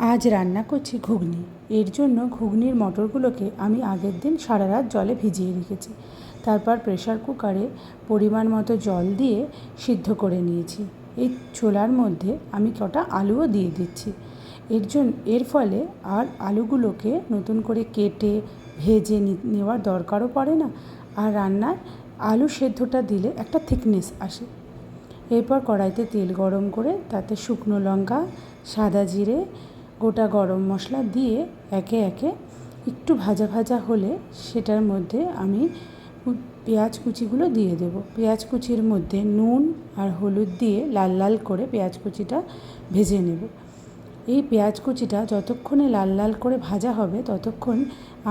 আজ রান্না করছি ঘুগনি। এর জন্য ঘুগনির মটরগুলোকে আমি আগের দিন সারা রাত জলে ভিজিয়ে রেখেছি। তারপর প্রেসার কুকারে পরিমাণ মতো জল দিয়ে সিদ্ধ করে নিয়েছি। এই ছোলার মধ্যে আমি কটা আলুও দিয়ে দিচ্ছি। এর ফলে আর আলুগুলোকে নতুন করে কেটে ভেজে নেওয়ার দরকারও পড়ে না, আর রান্নার আলু সেদ্ধটা দিলে একটা থিকনেস আসে। এরপর কড়াইতে তেল গরম করে তাতে শুকনো লঙ্কা, সাদা জিরে, গোটা গরম মশলা দিয়ে একে একে একটু ভাজা ভাজা হলে সেটার মধ্যে আমি পেঁয়াজ কুচিগুলো দিয়ে দেব। পেঁয়াজ কুচির মধ্যে নুন আর হলুদ দিয়ে লাল লাল করে পেঁয়াজ কুচিটা ভেজে নেব। এই পেঁয়াজ কুচিটা যতক্ষণে লাল লাল করে ভাজা হবে ততক্ষণ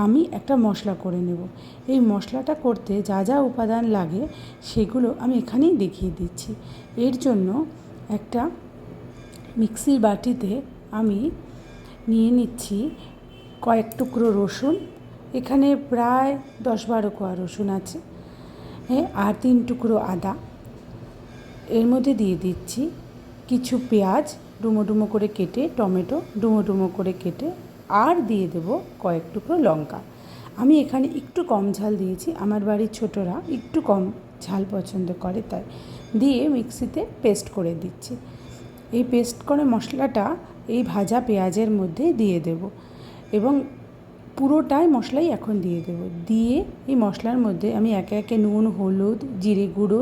আমি একটা মশলা করে নেব। এই মশলাটা করতে যা যা উপাদান লাগে সেগুলো আমি এখানেই দেখিয়ে দিচ্ছি। এর জন্য একটা মিক্সির বাটিতে আমি নিয়ে নিচ্ছি কয়েক টুকরো রসুন। এখানে প্রায় 10-12 কোয়া রসুন আছে, আর 3 টুকরো আদা। এর মধ্যে দিয়ে দিচ্ছি কিছু পেঁয়াজ ডুমো ডুমো করে কেটে, টমেটো ডুমো ডুমো করে কেটে, আর দিয়ে দেব কয়েক টুকরো লঙ্কা। আমি এখানে একটু কম ঝাল দিয়েছি, আমার বাড়ির ছোটরা একটু কম ঝাল পছন্দ করে, তাই দিয়ে মিক্সিতে পেস্ট করে দিচ্ছি। এই পেস্ট করে মশলাটা এই ভাজা পেঁয়াজের মধ্যে দিয়ে দেব এবং পুরোটাই মশলাই এখন দিয়ে দেব। দিয়ে এই মশলার মধ্যে আমি একে একে নুন, হলুদ, জিরে গুঁড়ো,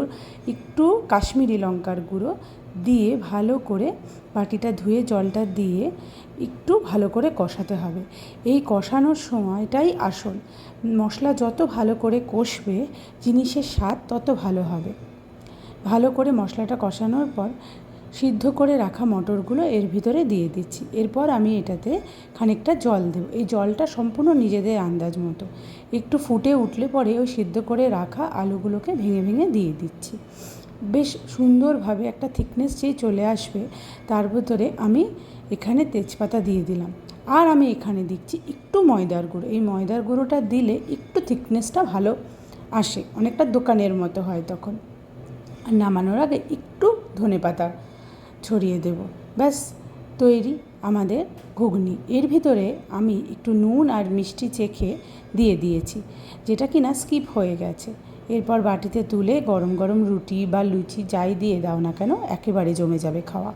একটু কাশ্মীরি লঙ্কার গুঁড়ো দিয়ে ভালো করে বাটিটা ধুয়ে জলটা দিয়ে একটু ভালো করে কষাতে হবে। এই কষানোর সময়টাই আসল। মশলা যত ভালো করে কষবে জিনিসের স্বাদ তত ভালো হবে। ভালো করে মশলাটা কষানোর পর সিদ্ধ করে রাখা মটরগুলো এর ভিতরে দিয়ে দিচ্ছি। এরপর আমি এটাতে খানিকটা জল দেব। এই জলটা সম্পূর্ণ নিজেদের আন্দাজ মতো। একটু ফুটে উঠলে পরে ওই সিদ্ধ করে রাখা আলুগুলোকে ভেঙে ভেঙে দিয়ে দিচ্ছি। বেশ সুন্দরভাবে একটা থিকনেস যেই চলে আসবে তার ভিতরে আমি এখানে তেজপাতা দিয়ে দিলাম, আর আমি এখানে দিচ্ছি একটু ময়দার গুঁড়ো। এই ময়দার গুঁড়োটা দিলে একটু থিকনেসটা ভালো আসে, অনেকটা দোকানের মতো হয় তখন। আর নামানোর আগে একটু ধনেপাতা ছড়িয়ে দেব। ব্যাস তৈরি আমাদের ঘুগনি। এর ভিতরে আমি একটু নুন আর মিষ্টি চেখে দিয়ে দিয়েছি, যেটা কিনা স্কিপ হয়ে গেছে। এরপর বাটিতে তুলে গরম গরম রুটি বা লুচি যাই দিয়ে দাও না কেন একেবারে জমে যাবে খাওয়া।